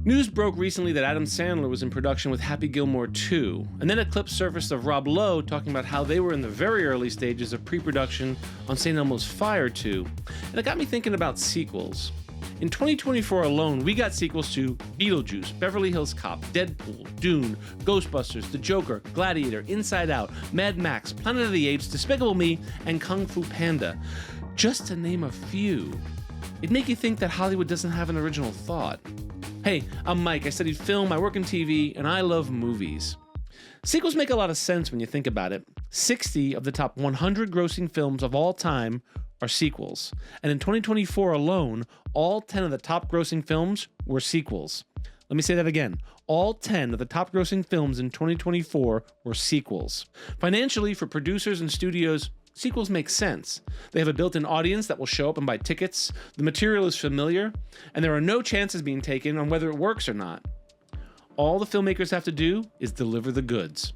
News broke recently that Adam Sandler was in production with Happy Gilmore 2, and then a clip surfaced of Rob Lowe talking about how they were in the very early stages of pre-production on St. Elmo's Fire 2, and it got me thinking about sequels. In 2024 alone, we got sequels to Beetlejuice, Beverly Hills Cop, Deadpool, Dune, Ghostbusters, The Joker, Gladiator, Inside Out, Mad Max, Planet of the Apes, Despicable Me, and Kung Fu Panda, just to name a few. It'd make you think that Hollywood doesn't have an original thought. Hey, I'm Mike, I studied film, I work in TV, and I love movies. Sequels make a lot of sense when you think about it. 60 of the top 100 grossing films of all time are sequels. And in 2024 alone, all 10 of the top grossing films were sequels. Let me say that again. All 10 of the top grossing films in 2024 were sequels. Financially, for producers and studios, sequels make sense. They have a built-in audience that will show up and buy tickets, the material is familiar, and there are no chances being taken on whether it works or not. All the filmmakers have to do is deliver the goods.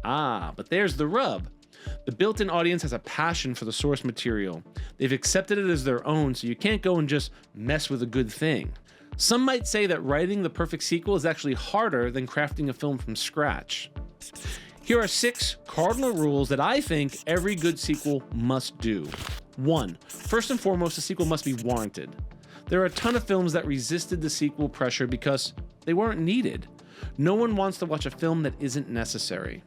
But there's the rub. The built-in audience has a passion for the source material. They've accepted it as their own, so you can't go and just mess with a good thing. Some might say that writing the perfect sequel is actually harder than crafting a film from scratch. Here are 6 cardinal rules that I think every good sequel must do. 1. First and foremost, the sequel must be warranted. There are a ton of films that resisted the sequel pressure because they weren't needed. No one wants to watch a film that isn't necessary.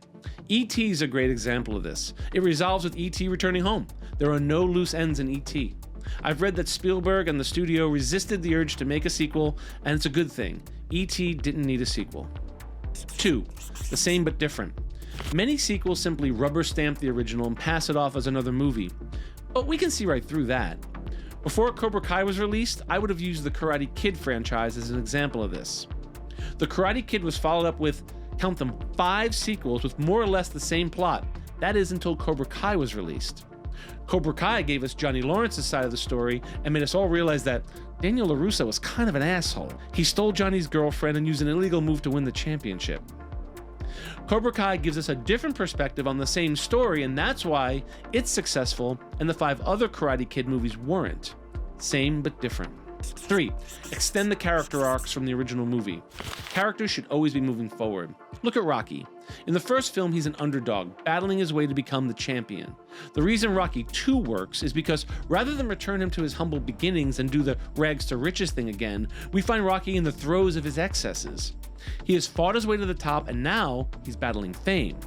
E.T. is a great example of this. It resolves with E.T. returning home. There are no loose ends in E.T. I've read that Spielberg and the studio resisted the urge to make a sequel, and it's a good thing. E.T. didn't need a sequel. 2. The same but different. Many sequels simply rubber stamp the original and pass it off as another movie. But we can see right through that. Before Cobra Kai was released, I would have used the Karate Kid franchise as an example of this. The Karate Kid was followed up with, count them, 5 sequels with more or less the same plot. That is until Cobra Kai was released. Cobra Kai gave us Johnny Lawrence's side of the story and made us all realize that Daniel LaRusso was kind of an asshole. He stole Johnny's girlfriend and used an illegal move to win the championship. Cobra Kai gives us a different perspective on the same story, and that's why it's successful and the 5 other Karate Kid movies weren't. Same but different. 3. Extend the character arcs from the original movie. Characters should always be moving forward. Look at Rocky. In the first film, he's an underdog, battling his way to become the champion. The reason Rocky 2 works is because rather than return him to his humble beginnings and do the rags to riches thing again, we find Rocky in the throes of his excesses. He has fought his way to the top, and now he's battling fame.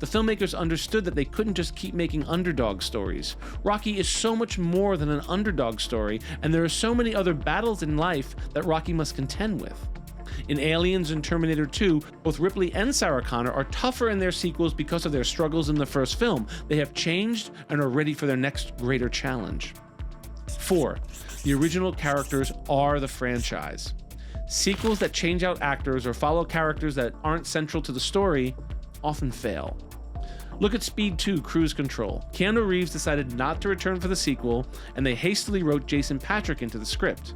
The filmmakers understood that they couldn't just keep making underdog stories. Rocky is so much more than an underdog story, and there are so many other battles in life that Rocky must contend with. In Aliens and Terminator 2, both Ripley and Sarah Connor are tougher in their sequels because of their struggles in the first film. They have changed and are ready for their next greater challenge. 4. The original characters are the franchise. Sequels that change out actors or follow characters that aren't central to the story often fail. Look at Speed 2: Cruise Control. Keanu Reeves decided not to return for the sequel, and they hastily wrote Jason Patric into the script.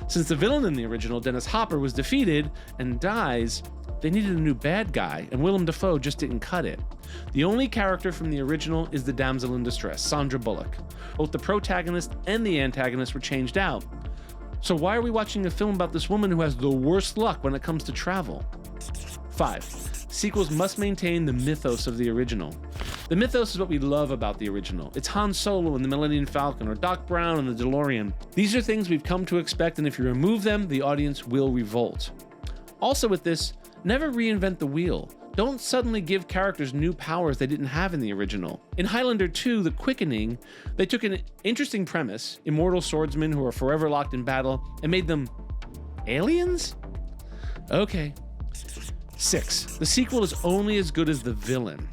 Since the villain in the original, Dennis Hopper, was defeated and dies, they needed a new bad guy, and Willem Dafoe just didn't cut it. The only character from the original is the damsel in distress, Sandra Bullock. Both the protagonist and the antagonist were changed out. So why are we watching a film about this woman who has the worst luck when it comes to travel? 5. Sequels must maintain the mythos of the original. The mythos is what we love about the original. It's Han Solo and the Millennium Falcon, or Doc Brown and the DeLorean. These are things we've come to expect, and if you remove them, the audience will revolt. Also with this, never reinvent the wheel. Don't suddenly give characters new powers they didn't have in the original. In Highlander 2: The Quickening, they took an interesting premise, immortal swordsmen who are forever locked in battle, and made them aliens? Okay. 6. The sequel is only as good as the villain.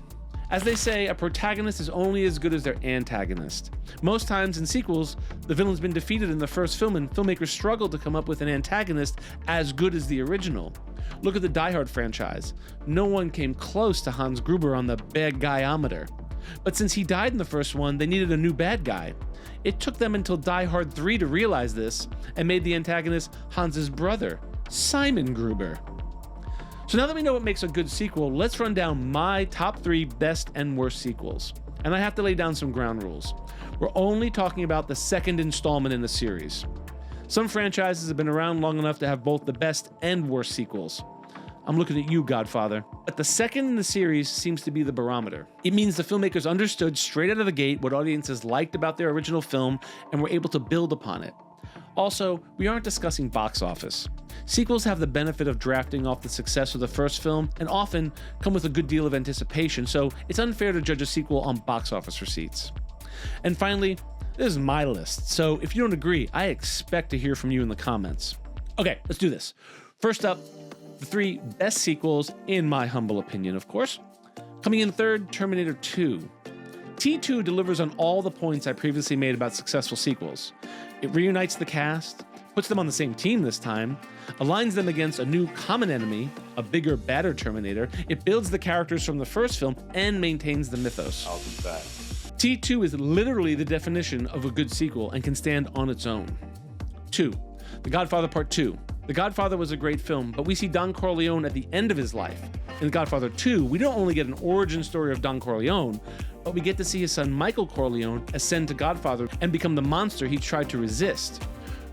As they say, a protagonist is only as good as their antagonist. Most times in sequels, the villain's been defeated in the first film, and filmmakers struggle to come up with an antagonist as good as the original. Look at the Die Hard franchise. No one came close to Hans Gruber on the bad guy-ometer. But since he died in the first one, they needed a new bad guy. It took them until Die Hard 3 to realize this, and made the antagonist Hans's brother, Simon Gruber. So now that we know what makes a good sequel, let's run down my top 3 best and worst sequels. And I have to lay down some ground rules. We're only talking about the second installment in the series. Some franchises have been around long enough to have both the best and worst sequels. I'm looking at you, Godfather. But the second in the series seems to be the barometer. It means the filmmakers understood straight out of the gate what audiences liked about their original film and were able to build upon it. Also, we aren't discussing box office. Sequels have the benefit of drafting off the success of the first film and often come with a good deal of anticipation, so it's unfair to judge a sequel on box office receipts. And finally, this is my list, so if you don't agree, I expect to hear from you in the comments. Okay, let's do this. First up, the 3 best sequels, in my humble opinion, of course. Coming in third, Terminator 2. T2 delivers on all the points I previously made about successful sequels. It reunites the cast, puts them on the same team this time, aligns them against a new common enemy, a bigger, badder Terminator. It builds the characters from the first film and maintains the mythos. I'll be back. T2 is literally the definition of a good sequel and can stand on its own. 2. The Godfather Part 2. The Godfather was a great film, but we see Don Corleone at the end of his life. In The Godfather 2, we don't only get an origin story of Don Corleone, but we get to see his son Michael Corleone ascend to Godfather and become the monster he tried to resist.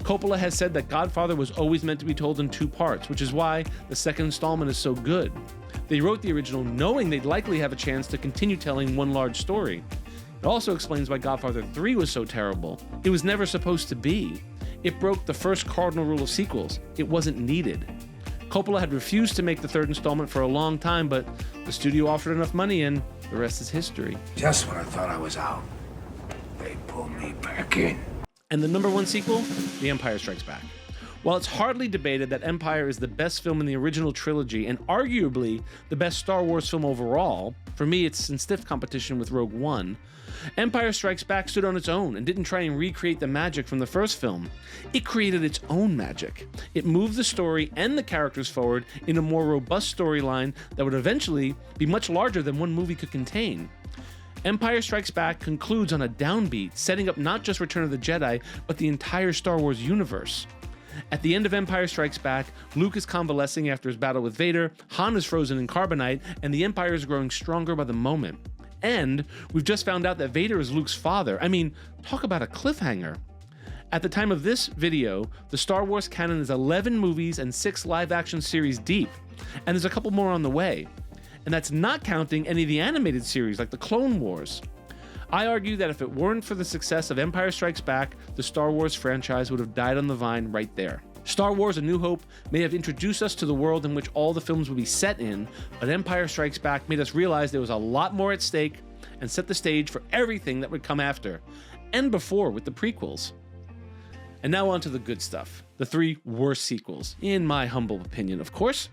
Coppola has said that Godfather was always meant to be told in 2 parts, which is why the second installment is so good. They wrote the original knowing they'd likely have a chance to continue telling one large story. It also explains why Godfather 3 was so terrible. It was never supposed to be. It broke the first cardinal rule of sequels. It wasn't needed. Coppola had refused to make the 3rd installment for a long time, but the studio offered enough money and the rest is history. Just when I thought I was out, they pulled me back in. And the number 1 sequel, The Empire Strikes Back. While it's hardly debated that Empire is the best film in the original trilogy and arguably the best Star Wars film overall, for me it's in stiff competition with Rogue One, Empire Strikes Back stood on its own and didn't try and recreate the magic from the first film. It created its own magic. It moved the story and the characters forward in a more robust storyline that would eventually be much larger than one movie could contain. Empire Strikes Back concludes on a downbeat, setting up not just Return of the Jedi, but the entire Star Wars universe. At the end of Empire Strikes Back, Luke is convalescing after his battle with Vader, Han is frozen in carbonite, and the Empire is growing stronger by the moment. And we've just found out that Vader is Luke's father. I mean, talk about a cliffhanger. At the time of this video, the Star Wars canon is 11 movies and 6 live-action series deep, and there's a couple more on the way. And that's not counting any of the animated series like the Clone Wars. I argue that if it weren't for the success of Empire Strikes Back, the Star Wars franchise would have died on the vine right there. Star Wars: A New Hope may have introduced us to the world in which all the films would be set in, but Empire Strikes Back made us realize there was a lot more at stake and set the stage for everything that would come after, and before with the prequels. And now on to the good stuff, the 3 worst sequels, in my humble opinion, of course.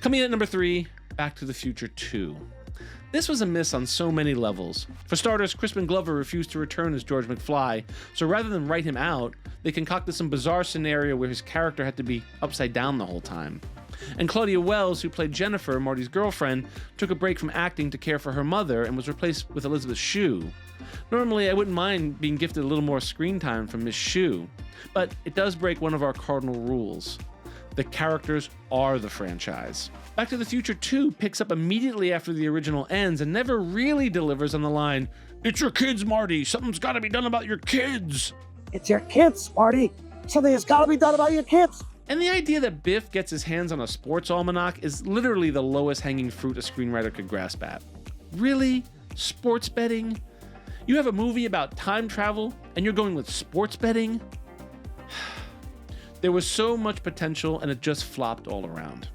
Coming in at number 3, Back to the Future 2. This was a miss on so many levels. For starters, Crispin Glover refused to return as George McFly, so rather than write him out, they concocted some bizarre scenario where his character had to be upside down the whole time. And Claudia Wells, who played Jennifer, Marty's girlfriend, took a break from acting to care for her mother and was replaced with Elizabeth Shue. Normally, I wouldn't mind being gifted a little more screen time from Miss Shue, but it does break one of our cardinal rules. The characters are the franchise. Back to the Future 2 picks up immediately after the original ends and never really delivers on the line, "It's your kids, Marty. Something's got to be done about your kids." It's your kids, Marty. Something has got to be done about your kids. And the idea that Biff gets his hands on a sports almanac is literally the lowest hanging fruit a screenwriter could grasp at. Really? Sports betting? You have a movie about time travel and you're going with sports betting? There was so much potential and it just flopped all around.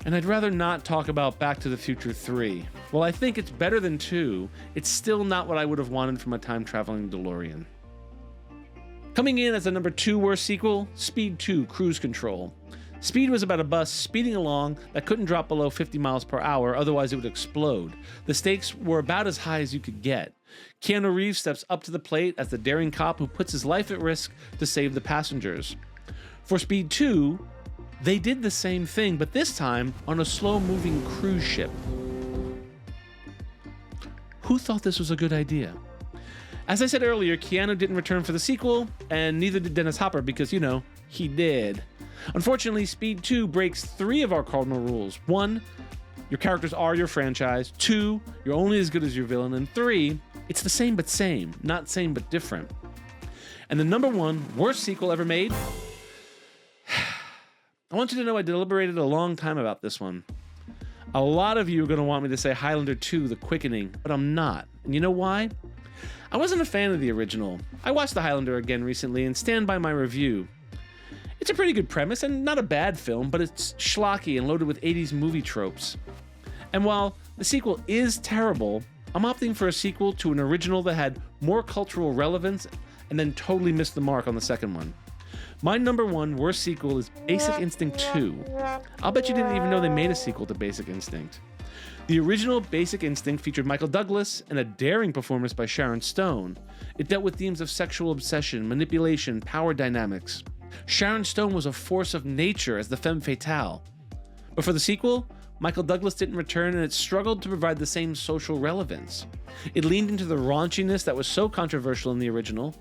And I'd rather not talk about Back to the Future 3. While I think it's better than 2, it's still not what I would have wanted from a time-traveling DeLorean. Coming in as the number 2 worst sequel, Speed 2: Cruise Control. Speed was about a bus speeding along that couldn't drop below 50 miles per hour, otherwise it would explode. The stakes were about as high as you could get. Keanu Reeves steps up to the plate as the daring cop who puts his life at risk to save the passengers. For Speed 2, they did the same thing, but this time on a slow-moving cruise ship. Who thought this was a good idea? As I said earlier, Keanu didn't return for the sequel, and neither did Dennis Hopper because, he did. Unfortunately, Speed 2 breaks 3 of our cardinal rules. 1, your characters are your franchise. 2, you're only as good as your villain. And 3, it's the same but same, not same but different. And the number one worst sequel ever made? I want you to know I deliberated a long time about this one. A lot of you are going to want me to say Highlander 2, The Quickening, but I'm not. And you know why? I wasn't a fan of the original. I watched The Highlander again recently and stand by my review. It's a pretty good premise and not a bad film, but it's schlocky and loaded with 80s movie tropes. And while the sequel is terrible, I'm opting for a sequel to an original that had more cultural relevance and then totally missed the mark on the second one. My number one worst sequel is Basic Instinct 2. I'll bet you didn't even know they made a sequel to Basic Instinct. The original Basic Instinct featured Michael Douglas and a daring performance by Sharon Stone. It dealt with themes of sexual obsession, manipulation, power dynamics. Sharon Stone was a force of nature as the femme fatale. But for the sequel, Michael Douglas didn't return and it struggled to provide the same social relevance. It leaned into the raunchiness that was so controversial in the original.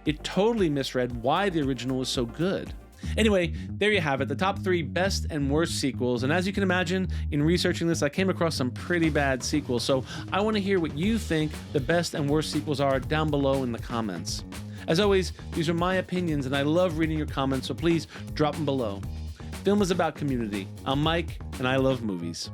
It totally misread why the original was so good. Anyway, there you have it, the top 3 best and worst sequels. And as you can imagine, in researching this, I came across some pretty bad sequels. So I want to hear what you think the best and worst sequels are down below in the comments. As always, these are my opinions and I love reading your comments, so please drop them below. Film is about community. I'm Mike, and I love movies.